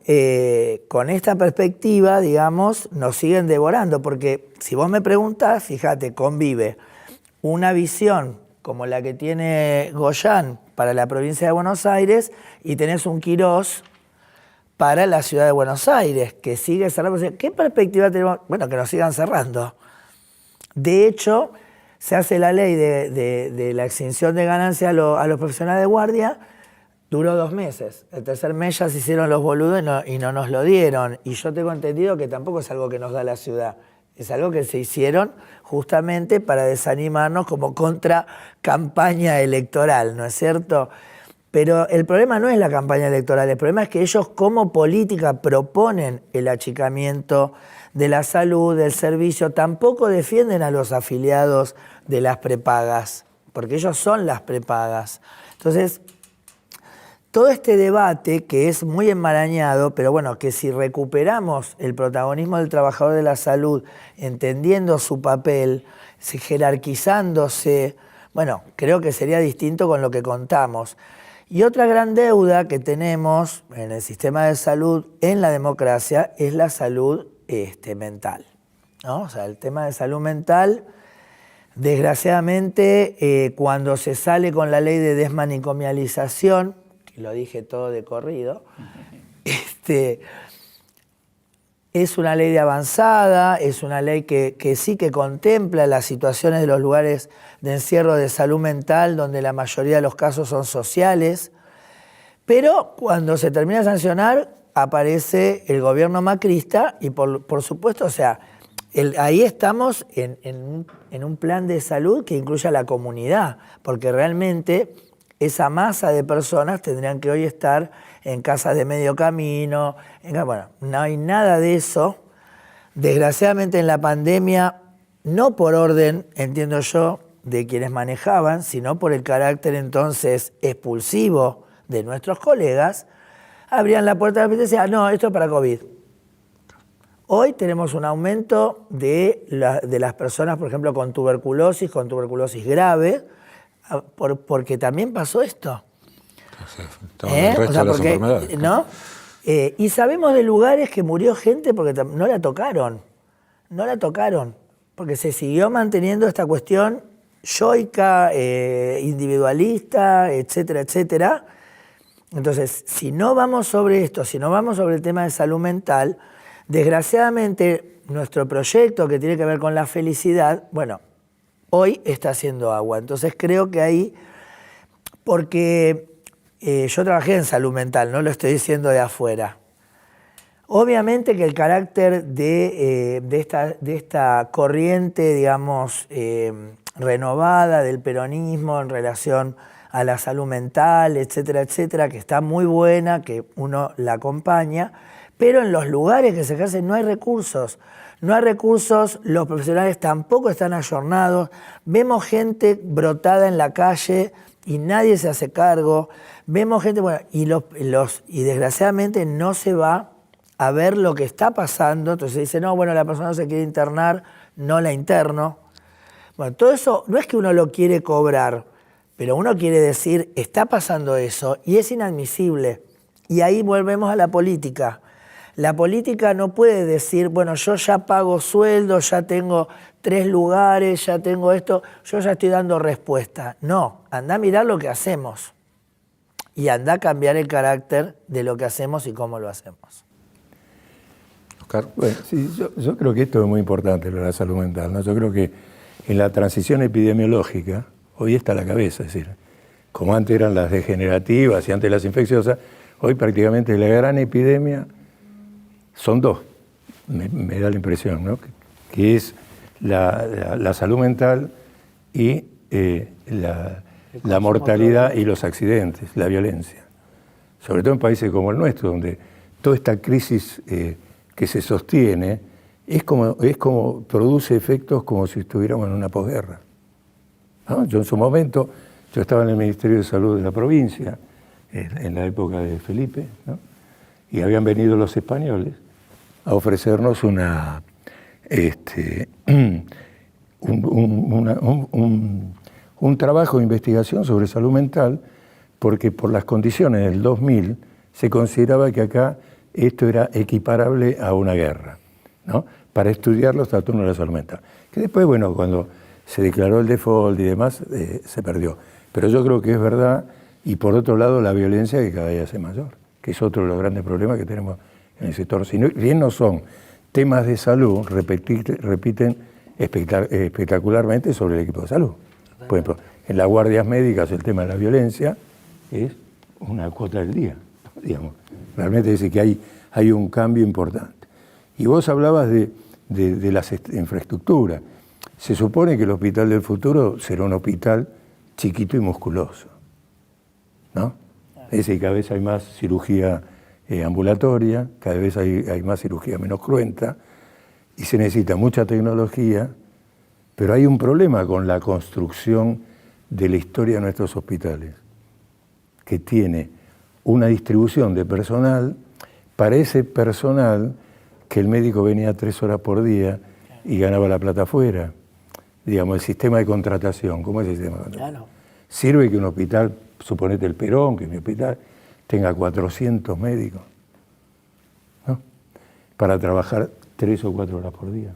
con esta perspectiva, digamos, nos siguen devorando, porque si vos me preguntás, fíjate, convive una visión como la que tiene Goyán para la provincia de Buenos Aires y tenés un Quirós para la ciudad de Buenos Aires, que sigue cerrando. ¿Qué perspectiva tenemos? Bueno, que nos sigan cerrando. De hecho, se hace la ley de la extinción de ganancias a los profesionales de guardia. Duró 2 meses. El tercer mes ya se hicieron los boludos y no nos lo dieron. Y yo tengo entendido que tampoco es algo que nos da la ciudad. Es algo que se hicieron justamente para desanimarnos como contra campaña electoral, ¿no es cierto? Pero el problema no es la campaña electoral, el problema es que ellos como política proponen el achicamiento de la salud, del servicio, tampoco defienden a los afiliados de las prepagas, porque ellos son las prepagas. Entonces, todo este debate que es muy enmarañado, pero bueno, que si recuperamos el protagonismo del trabajador de la salud, entendiendo su papel, jerarquizándose, bueno, creo que sería distinto con lo que contamos. Y otra gran deuda que tenemos en el sistema de salud, en la democracia, es la salud mental, ¿no? O sea, el tema de salud mental, desgraciadamente, cuando se sale con la ley de desmanicomialización, lo dije todo de corrido, es una ley de avanzada, es una ley que sí que contempla las situaciones de los lugares de encierro de salud mental, donde la mayoría de los casos son sociales, pero cuando se termina de sancionar, aparece el gobierno macrista y por supuesto, o sea, ahí estamos en un plan de salud que incluye a la comunidad, porque realmente esa masa de personas tendrían que hoy estar en casas de medio camino. Bueno, no hay nada de eso. Desgraciadamente en la pandemia, no por orden, entiendo yo, de quienes manejaban, sino por el carácter entonces expulsivo de nuestros colegas, abrían la puerta de la y decían, no, esto es para COVID. Hoy tenemos un aumento de las personas, por ejemplo, con tuberculosis grave, porque también pasó esto. O sea, el resto de las enfermedades. ¿no? Y sabemos de lugares que murió gente porque no la tocaron. No la tocaron. Porque se siguió manteniendo esta cuestión yoica, individualista, etcétera, etcétera. Entonces, si no vamos sobre esto, si no vamos sobre el tema de salud mental, desgraciadamente nuestro proyecto que tiene que ver con la felicidad, bueno, hoy está haciendo agua. Entonces creo que ahí, porque yo trabajé en salud mental, no lo estoy diciendo de afuera. Obviamente que el carácter de esta corriente, digamos, renovada del peronismo en relación a la salud mental, etcétera, etcétera, que está muy buena, que uno la acompaña, pero en los lugares que se ejercen no hay recursos. No hay recursos, los profesionales tampoco están ayornados, vemos gente brotada en la calle y nadie se hace cargo, vemos gente, bueno, y desgraciadamente no se va a ver lo que está pasando, entonces dice, no, bueno, la persona se quiere internar, no la interno. Bueno, todo eso no es que uno lo quiere cobrar, pero uno quiere decir, está pasando eso y es inadmisible. Y ahí volvemos a la política. La política no puede decir, bueno, yo ya pago sueldo, ya tengo 3 lugares, ya tengo esto, yo ya estoy dando respuesta. No, anda a mirar lo que hacemos y anda a cambiar el carácter de lo que hacemos y cómo lo hacemos. Oscar. Bueno, sí, yo creo que esto es muy importante, lo de la salud mental, ¿no? Yo creo que en la transición epidemiológica, hoy está a la cabeza, es decir, como antes eran las degenerativas y antes las infecciosas, hoy prácticamente la gran epidemia son 2, me da la impresión, ¿no? Que es la salud mental y la mortalidad y los accidentes, la violencia. Sobre todo en países como el nuestro, donde toda esta crisis que se sostiene es como produce efectos como si estuviéramos en una posguerra, ¿no? Yo en su momento, yo estaba en el Ministerio de Salud de la provincia, en la época de Felipe, ¿no? Y habían venido los españoles a ofrecernos un trabajo de investigación sobre salud mental, porque por las condiciones del 2000 se consideraba que acá esto era equiparable a una guerra, ¿no? Para estudiar los trastornos de la salud mental. Que después, bueno, cuando se declaró el default y demás, se perdió. Pero yo creo que es verdad, y por otro lado la violencia que cada día es mayor, que es otro de los grandes problemas que tenemos en el sector. Si bien no son temas de salud, repiten espectacularmente sobre el equipo de salud. Por ejemplo, en las guardias médicas el tema de la violencia es una cuota del día, digamos. Realmente es decir que hay un cambio importante. Y vos hablabas de las infraestructuras. Se supone que el hospital del futuro será un hospital chiquito y musculoso, ¿no? Es decir, cada vez hay más cirugía ambulatoria, cada vez hay más cirugía menos cruenta y se necesita mucha tecnología, pero hay un problema con la construcción de la historia de nuestros hospitales, que tiene una distribución de personal para ese personal que el médico venía 3 horas por día y ganaba la plata afuera. Digamos, el sistema de contratación, ¿cómo es el sistema de contratación? Claro. Sirve que un hospital, suponete el Perón, que mi hospital tenga 400 médicos, ¿no? Para trabajar 3 o 4 horas por día,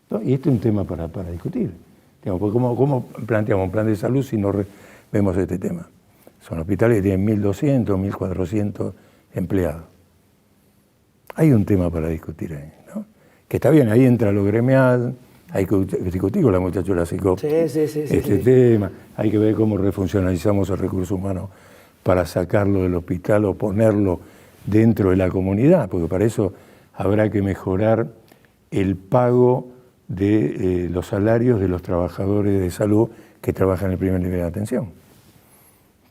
¿no? Y este es un tema para discutir. Digamos, ¿cómo planteamos un plan de salud si no vemos este tema? Son hospitales que tienen 1.200, 1.400 empleados. Hay un tema para discutir ahí, ¿no? Que está bien, ahí entra lo gremial, hay que discutir con la muchacha de la psicóloga tema, hay que ver cómo refuncionalizamos el recurso humano para sacarlo del hospital o ponerlo dentro de la comunidad, porque para eso habrá que mejorar el pago de los salarios de los trabajadores de salud que trabajan en el primer nivel de atención.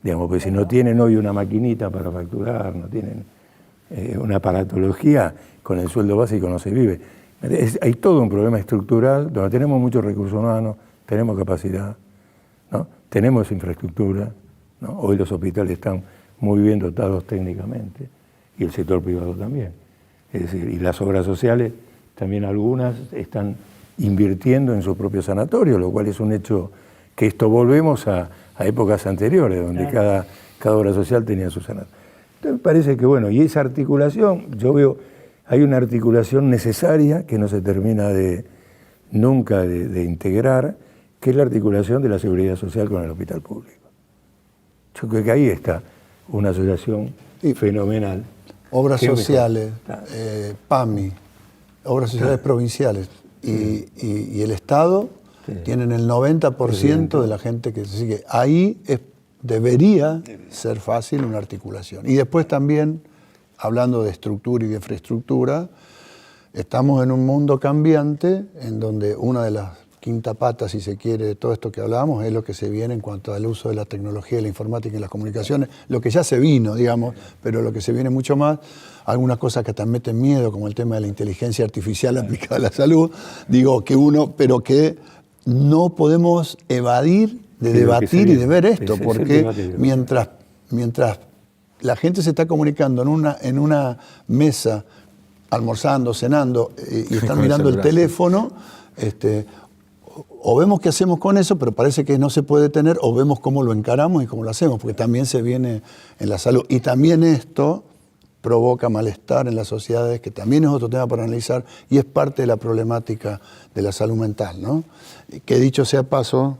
Digamos, porque si no tienen hoy una maquinita para facturar, no tienen una aparatología, con el sueldo básico no se vive. Hay todo un problema estructural donde tenemos muchos recursos humanos, tenemos capacidad, ¿no? Tenemos infraestructura, ¿no? Hoy los hospitales están muy bien dotados técnicamente y el sector privado también. Es decir, y las obras sociales también algunas están invirtiendo en su propio sanatorio, lo cual es un hecho que esto volvemos a épocas anteriores, donde cada obra social tenía su sanatorio. Entonces me parece que bueno, y esa articulación, yo veo, hay una articulación necesaria que no se termina nunca de integrar, que es la articulación de la seguridad social con el hospital público. Yo creo que ahí está una asociación fenomenal. Obras sociales, PAMI, obras sociales provinciales y el Estado tienen el 90% de la gente que se sigue. Ahí debería ser fácil una articulación. Y después también, hablando de estructura y de infraestructura, estamos en un mundo cambiante en donde una de las quinta pata, si se quiere, de todo esto que hablábamos, es lo que se viene en cuanto al uso de la tecnología, de la informática y las comunicaciones, lo que ya se vino, digamos, pero lo que se viene mucho más, algunas cosas que también meten miedo, como el tema de la inteligencia artificial aplicada a la salud, pero que no podemos evadir de debatir y de ver esto, porque mientras la gente se está comunicando en una mesa, almorzando, cenando, y están mirando el teléfono, o vemos qué hacemos con eso, pero parece que no se puede detener, o vemos cómo lo encaramos y cómo lo hacemos, porque también se viene en la salud. Y también esto provoca malestar en las sociedades, que también es otro tema para analizar, y es parte de la problemática de la salud mental, ¿no? Que dicho sea paso,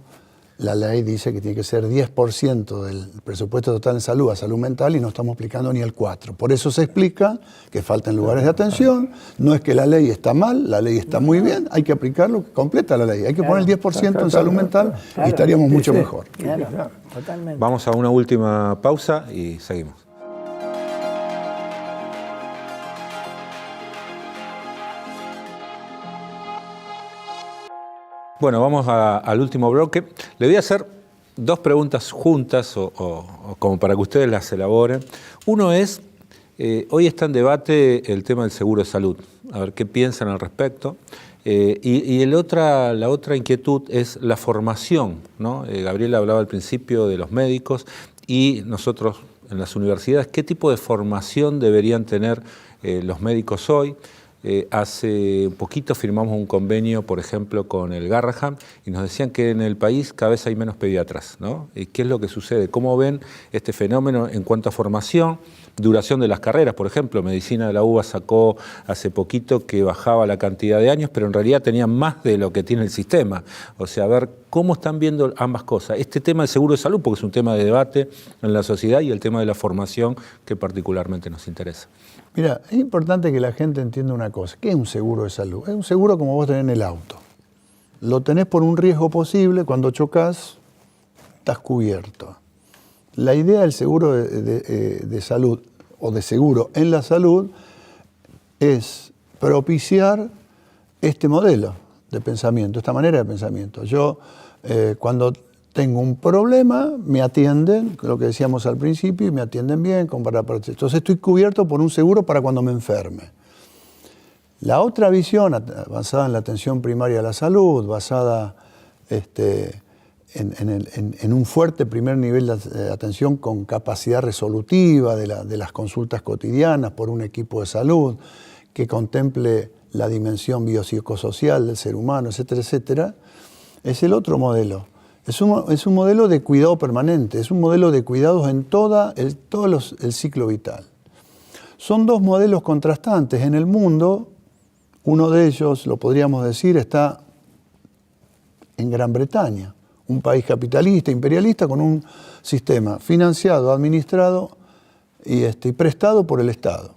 la ley dice que tiene que ser 10% del presupuesto total en salud a salud mental y no estamos aplicando ni el 4%. Por eso se explica que faltan lugares de atención. No es que la ley está mal, la ley está muy bien, hay que aplicarlo, completa la ley. Hay que poner el 10% en salud mental y estaríamos mucho mejor. Claro, totalmente. Vamos a una última pausa y seguimos. Bueno, vamos al último bloque. Le voy a hacer dos preguntas juntas o como para que ustedes las elaboren. Uno es, hoy está en debate el tema del seguro de salud. A ver qué piensan al respecto. Y la otra inquietud es la formación, ¿no? Gabriela hablaba al principio de los médicos y nosotros en las universidades, ¿qué tipo de formación deberían tener los médicos hoy? Hace un poquito firmamos un convenio, por ejemplo, con el Garrahan y nos decían que en el país cada vez hay menos pediatras, ¿no? ¿Qué es lo que sucede? ¿Cómo ven este fenómeno en cuanto a formación, duración de las carreras? Por ejemplo, Medicina de la UBA sacó hace poquito que bajaba la cantidad de años, pero en realidad tenían más de lo que tiene el sistema. O sea, a ver cómo están viendo ambas cosas. Este tema del seguro de salud, porque es un tema de debate en la sociedad, y el tema de la formación, que particularmente nos interesa. Mira, es importante que la gente entienda una cosa. ¿Qué es un seguro de salud? Es un seguro como vos tenés en el auto. Lo tenés por un riesgo posible, cuando chocas, estás cubierto. La idea del seguro de salud o de seguro en la salud es propiciar este modelo de pensamiento, esta manera de pensamiento. Yo, cuando tengo un problema, me atienden, lo que decíamos al principio, y me atienden bien. Entonces estoy cubierto por un seguro para cuando me enferme. La otra visión, basada en la atención primaria a la salud, basada en un fuerte primer nivel de atención con capacidad resolutiva de las consultas cotidianas por un equipo de salud, que contemple la dimensión biopsicosocial del ser humano, etcétera, etcétera, es el otro modelo. Es un modelo de cuidado permanente, es un modelo de cuidados en todo el ciclo vital. Son dos modelos contrastantes en el mundo. Uno de ellos, lo podríamos decir, está en Gran Bretaña, un país capitalista, imperialista, con un sistema financiado, administrado y prestado por el Estado.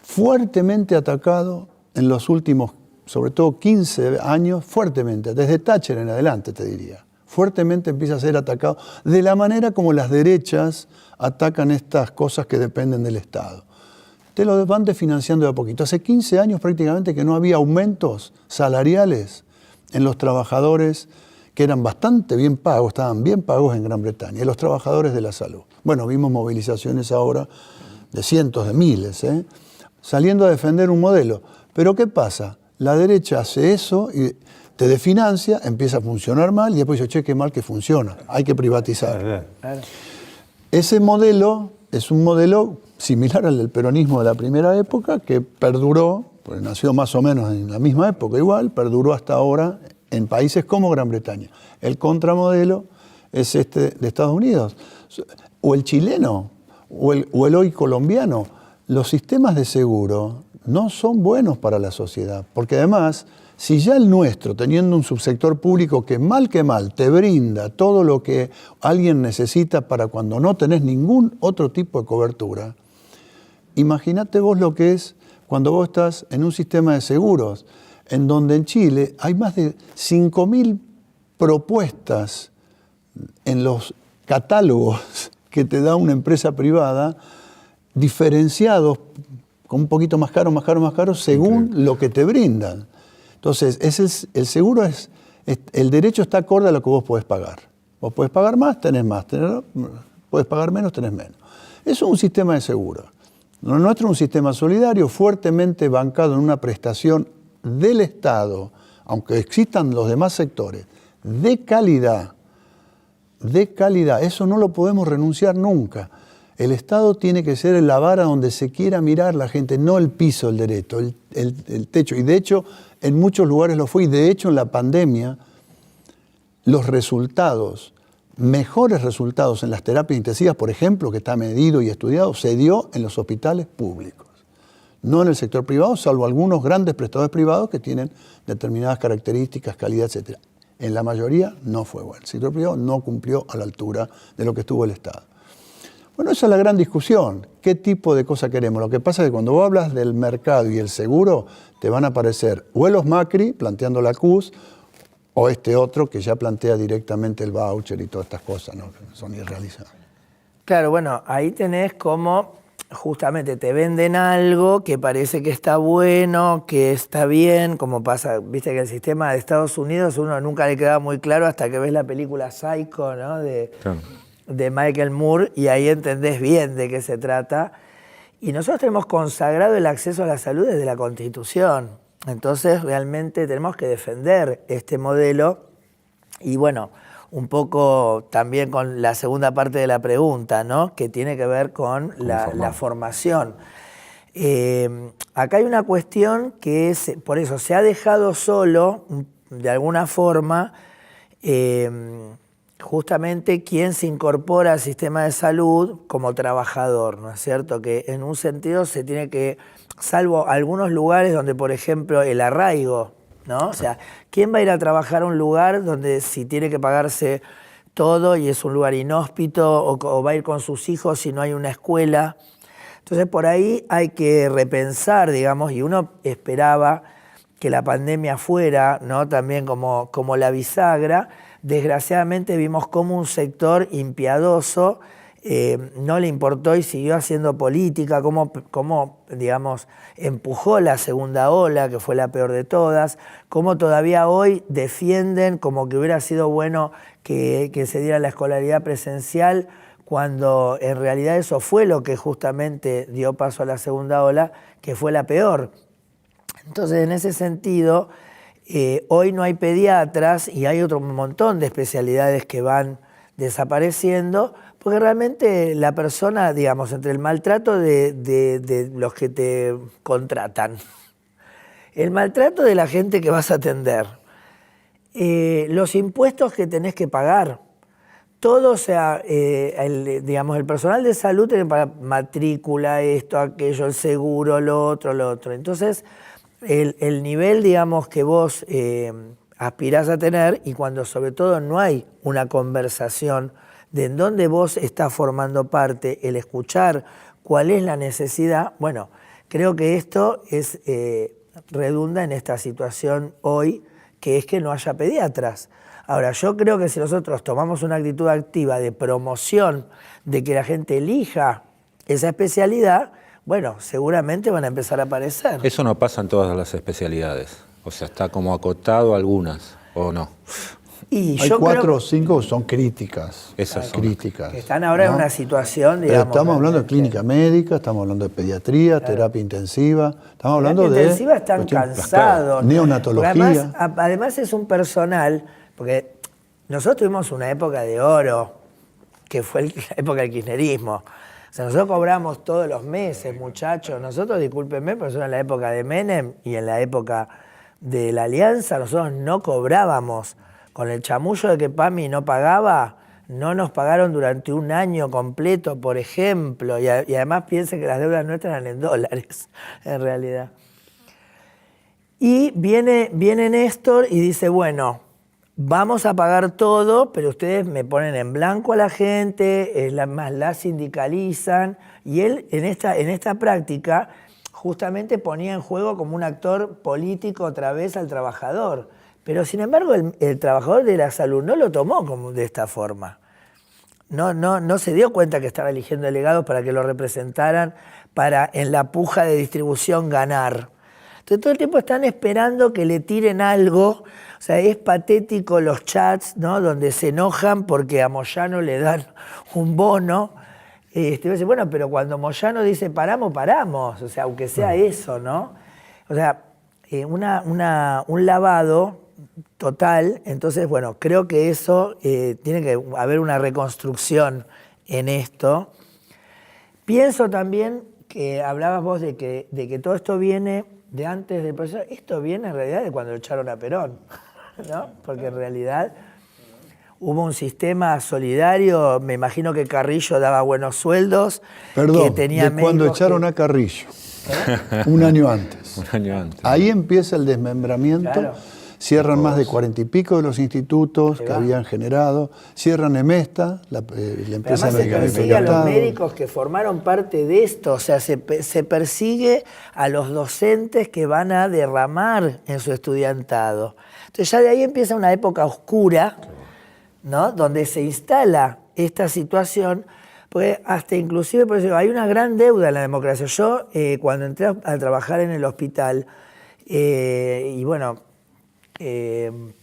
Fuertemente atacado en los últimos, sobre todo 15 años, fuertemente, desde Thatcher en adelante, te diría. Fuertemente empieza a ser atacado de la manera como las derechas atacan estas cosas que dependen del Estado. Te lo van desfinanciando de a poquito. Hace 15 años prácticamente que no había aumentos salariales en los trabajadores que eran bastante bien pagos, estaban bien pagos en Gran Bretaña, y los trabajadores de la salud. Bueno, vimos movilizaciones ahora de cientos de miles, saliendo a defender un modelo. Pero ¿qué pasa? La derecha hace eso y te desfinancia, empieza a funcionar mal y después dice, che, qué mal que funciona, hay que privatizar. Claro. Ese modelo es un modelo similar al del peronismo de la primera época, que perduró, porque nació más o menos en la misma época igual, perduró hasta ahora en países como Gran Bretaña. El contramodelo es de Estados Unidos, o el chileno, o el hoy colombiano. Los sistemas de seguro no son buenos para la sociedad, porque además, si ya el nuestro, teniendo un subsector público que mal te brinda todo lo que alguien necesita para cuando no tenés ningún otro tipo de cobertura, imagínate vos lo que es cuando vos estás en un sistema de seguros, en donde en Chile hay más de 5.000 propuestas en los catálogos que te da una empresa privada, diferenciados con un poquito más caro, según lo que te brindan. Entonces, el seguro es El derecho está acorde a lo que vos podés pagar. Vos podés pagar más, tenés más. Podés pagar menos, tenés menos. Eso es un sistema de seguro. Lo nuestro es un sistema solidario fuertemente bancado en una prestación del Estado, aunque existan los demás sectores, de calidad. De calidad. Eso no lo podemos renunciar nunca. El Estado tiene que ser la vara donde se quiera mirar la gente, no el piso del derecho, el techo. Y de hecho, en muchos lugares lo fue. Y de hecho, en la pandemia, los resultados, mejores resultados en las terapias intensivas, por ejemplo, que está medido y estudiado, se dio en los hospitales públicos. No en el sector privado, salvo algunos grandes prestadores privados que tienen determinadas características, calidad, etc. En la mayoría no fue bueno. El sector privado no cumplió a la altura de lo que estuvo el Estado. Bueno, esa es la gran discusión. ¿Qué tipo de cosa queremos? Lo que pasa es que cuando vos hablas del mercado y el seguro, te van a aparecer o los Macri planteando la CUS, o este otro que ya plantea directamente el voucher y todas estas cosas, ¿no? Que son irrealizables. Claro, bueno, ahí tenés como justamente te venden algo que parece que está bueno, que está bien, como pasa, viste que el sistema de Estados Unidos uno nunca le queda muy claro hasta que ves la película Psycho, ¿no? De Michael Moore, y ahí entendés bien de qué se trata. Y nosotros tenemos consagrado el acceso a la salud desde la Constitución. Entonces realmente tenemos que defender este modelo y bueno, un poco también con la segunda parte de la pregunta, ¿no? Que tiene que ver con la formación. Acá hay una cuestión que es, por eso se ha dejado solo, de alguna forma, justamente quien se incorpora al sistema de salud como trabajador, ¿no es cierto? Que en un sentido se tiene que, salvo algunos lugares donde, por ejemplo, el arraigo, ¿no? O sea, ¿quién va a ir a trabajar a un lugar donde si tiene que pagarse todo y es un lugar inhóspito o va a ir con sus hijos si no hay una escuela? Entonces, por ahí hay que repensar, digamos, y uno esperaba que la pandemia fuera, ¿no? También como la bisagra. Desgraciadamente vimos cómo un sector impiadoso no le importó y siguió haciendo política, cómo, digamos, empujó la segunda ola, que fue la peor de todas, cómo todavía hoy defienden como que hubiera sido bueno que se diera la escolaridad presencial, cuando en realidad eso fue lo que justamente dio paso a la segunda ola, que fue la peor. Entonces, en ese sentido, hoy no hay pediatras y hay otro montón de especialidades que van desapareciendo, porque realmente la persona, digamos, entre el maltrato de los que te contratan, el maltrato de la gente que vas a atender, los impuestos que tenés que pagar, todo, o sea, digamos, el personal de salud tiene para matrícula, esto, aquello, el seguro, lo otro. Entonces, el nivel, digamos, que vos aspirás a tener, y cuando sobre todo no hay una conversación de en dónde vos estás formando parte, el escuchar cuál es la necesidad, bueno, creo que esto es redunda en esta situación hoy, que es que no haya pediatras. Ahora, yo creo que si nosotros tomamos una actitud activa de promoción, de que la gente elija esa especialidad, bueno, seguramente van a empezar a aparecer. Eso no pasa en todas las especialidades. O sea, está como acotado a algunas, ¿o no? Y hay yo 4 o 5 que son críticas. Esas son. Críticas. Que están ahora en una situación, digamos. Pero estamos hablando de clínica médica, estamos hablando de pediatría, terapia intensiva, estamos hablando terapia de... intensiva están cansados. Neonatología. Además es un personal, porque nosotros tuvimos una época de oro, que fue la época del kirchnerismo. O sea, nosotros cobramos todos los meses, muchachos. Nosotros, discúlpenme, pero en la época de Menem y en la época de la Alianza, nosotros no cobrábamos. Con el chamullo de que PAMI no pagaba, no nos pagaron durante un año completo, por ejemplo. Y además piensen que las deudas nuestras eran en dólares, en realidad. Y viene Néstor y dice, bueno, vamos a pagar todo, pero ustedes me ponen en blanco a la gente, más la sindicalizan. Y él en esta práctica justamente ponía en juego como un actor político otra vez al trabajador. Pero sin embargo el trabajador de la salud no lo tomó como de esta forma. No se dio cuenta que estaba eligiendo delegados para que lo representaran, para en la puja de distribución ganar. Entonces todo el tiempo están esperando que le tiren algo. O sea, es patético los chats, ¿no? Donde se enojan porque a Moyano le dan un bono. Bueno, pero cuando Moyano dice paramos, paramos. O sea, aunque sea eso, ¿no? O sea, un lavado total. Entonces, bueno, creo que eso tiene que haber una reconstrucción en esto. Pienso también que hablabas vos de que todo esto viene de antes del proceso. Esto viene en realidad de cuando echaron a Perón, ¿no? Porque en realidad hubo un sistema solidario. Me imagino que Carrillo daba buenos sueldos. Perdón, que tenía de cuando echaron a Carrillo, un año antes. Un año antes. Ahí empieza el desmembramiento. Claro. Cierran más de 40 y pico de los institutos que va. habían generado. Cierran Emesta, la empresa Además se de persigue a los Estado. médicos que formaron parte de esto, o sea, se persigue a los docentes que van a derramar en su estudiantado. Entonces ya de ahí empieza una época oscura, ¿no? Donde se instala esta situación, porque hasta inclusive, por eso hay una gran deuda en la democracia. Yo cuando entré a trabajar en el hospital, y bueno,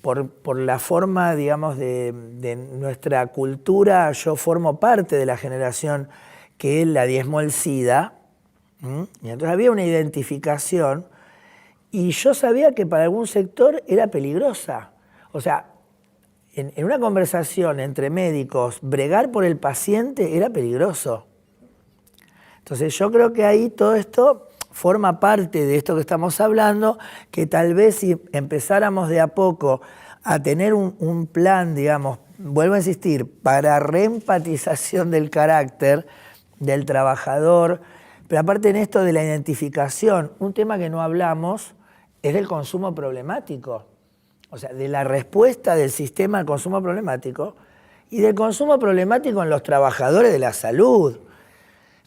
por la forma, digamos, de nuestra cultura, yo formo parte de la generación que la diezmó el SIDA, y entonces había una identificación, y yo sabía que para algún sector era peligrosa. O sea, en una conversación entre médicos, bregar por el paciente era peligroso. Entonces yo creo que ahí todo esto forma parte de esto que estamos hablando, que tal vez si empezáramos de a poco a tener un plan, digamos, vuelvo a insistir, para reempatización del carácter del trabajador, pero aparte en esto de la identificación, un tema que no hablamos es del consumo problemático, o sea, de la respuesta del sistema al consumo problemático y del consumo problemático en los trabajadores de la salud.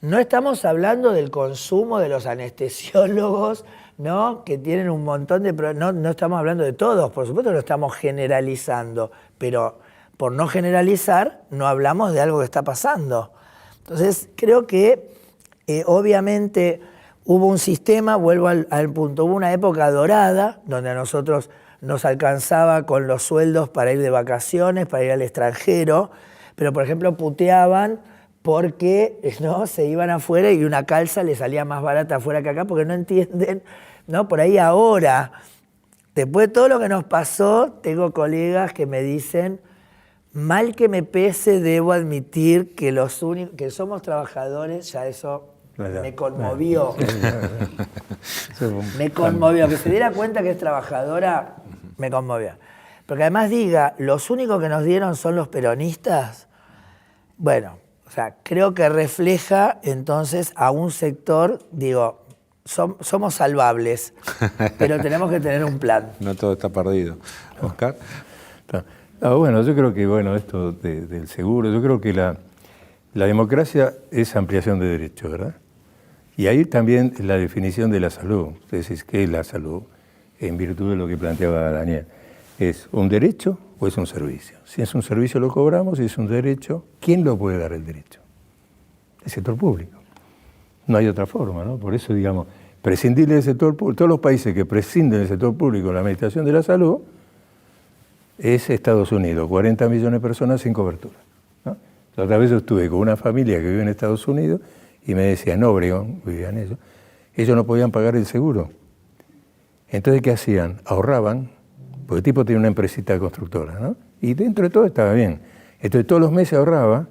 No estamos hablando del consumo de los anestesiólogos, ¿no? Que tienen un montón de... No estamos hablando de todos, por supuesto lo estamos generalizando, pero por no generalizar no hablamos de algo que está pasando. Entonces creo que obviamente hubo un sistema, vuelvo al punto, hubo una época dorada donde a nosotros nos alcanzaba con los sueldos para ir de vacaciones, para ir al extranjero, pero por ejemplo puteaban porque ¿no? se iban afuera y una calza les salía más barata afuera que acá, porque no entienden, ¿no? Por ahí ahora, después de todo lo que nos pasó, tengo colegas que me dicen, mal que me pese, debo admitir que los únicos que somos trabajadores, ya eso me conmovió. Me conmovió, que se diera cuenta que es trabajadora, me conmovió. Porque además diga, los únicos que nos dieron son los peronistas, bueno, o sea, creo que refleja entonces a un sector, digo, somos salvables, pero tenemos que tener un plan. No todo está perdido. Oscar. Bueno, yo creo que esto del seguro, yo creo que la democracia es ampliación de derechos, ¿verdad? Y ahí también la definición de la salud. Entonces, ¿qué es la salud? En virtud de lo que planteaba Daniel. ¿Es un derecho o es un servicio? Si es un servicio lo cobramos, si es un derecho, ¿quién lo puede dar el derecho? El sector público. No hay otra forma, ¿no? Por eso, digamos, prescindir del sector público, todos los países que prescinden del sector público en la administración de la salud, es Estados Unidos, 40 millones de personas sin cobertura, ¿no? Otra vez yo estuve con una familia que vive en Estados Unidos y me decían, en Obregón, vivían ellos no podían pagar el seguro. Entonces, ¿qué hacían? Ahorraban, porque el tipo tenía una empresita constructora, ¿no? Y dentro de todo estaba bien. Entonces todos los meses ahorraba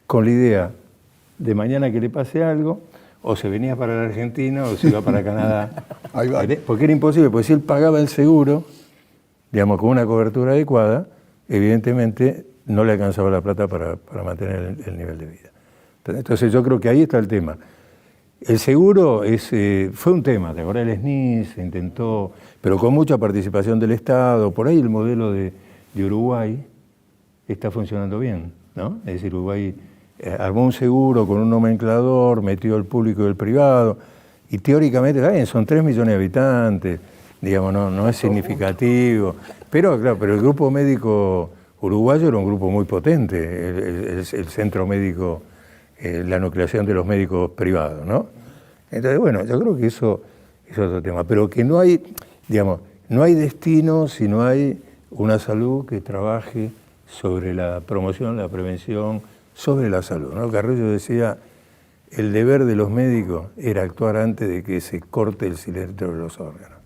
con la idea de mañana que le pase algo, o se venía para la Argentina o se iba para Canadá. Ahí va. Porque era imposible, porque si él pagaba el seguro, digamos, con una cobertura adecuada, evidentemente no le alcanzaba la plata para mantener el nivel de vida. Entonces yo creo que ahí está el tema. El seguro fue un tema, ¿te acordás? El SNI se intentó, pero con mucha participación del Estado. Por ahí el modelo de Uruguay está funcionando bien, ¿no? Es decir, Uruguay armó un seguro con un nomenclador, metió el público y el privado, y teóricamente, bien, son 3 millones de habitantes, digamos, no es significativo. Pero claro, pero el grupo médico uruguayo era un grupo muy potente, el centro médico, la nucleación de los médicos privados, ¿no? Entonces, bueno, yo creo que eso es otro tema. Pero que no hay, digamos, no hay destino si no hay una salud que trabaje sobre la promoción, la prevención, sobre la salud, ¿no? Carrillo decía, el deber de los médicos era actuar antes de que se corte el silencio de los órganos.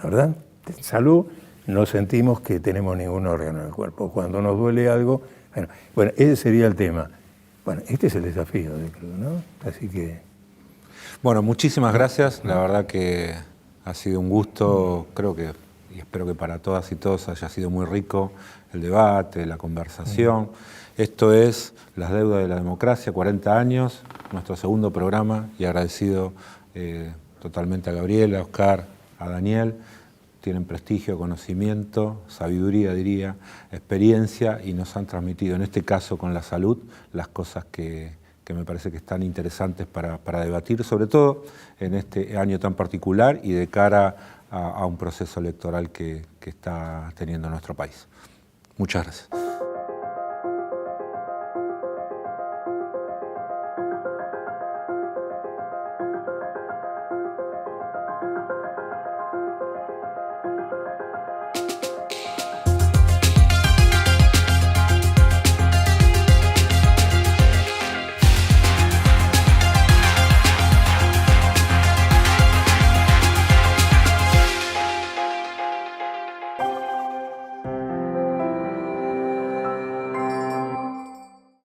¿Verdad? En salud no sentimos que tenemos ningún órgano en el cuerpo. Cuando nos duele algo, bueno, ese sería el tema. Bueno, este es el desafío, creo, ¿no? Así que... Bueno, muchísimas gracias. La verdad que ha sido un gusto, creo que, y espero que para todas y todos haya sido muy rico el debate, la conversación. Esto es Las Deudas de la Democracia, 40 años, nuestro segundo programa, y agradecido totalmente a Gabriela, a Oscar, a Daniel. Tienen prestigio, conocimiento, sabiduría, diría, experiencia, y nos han transmitido, en este caso con la salud, las cosas que me parece que están interesantes para debatir, sobre todo en este año tan particular y de cara a un proceso electoral que está teniendo nuestro país. Muchas gracias.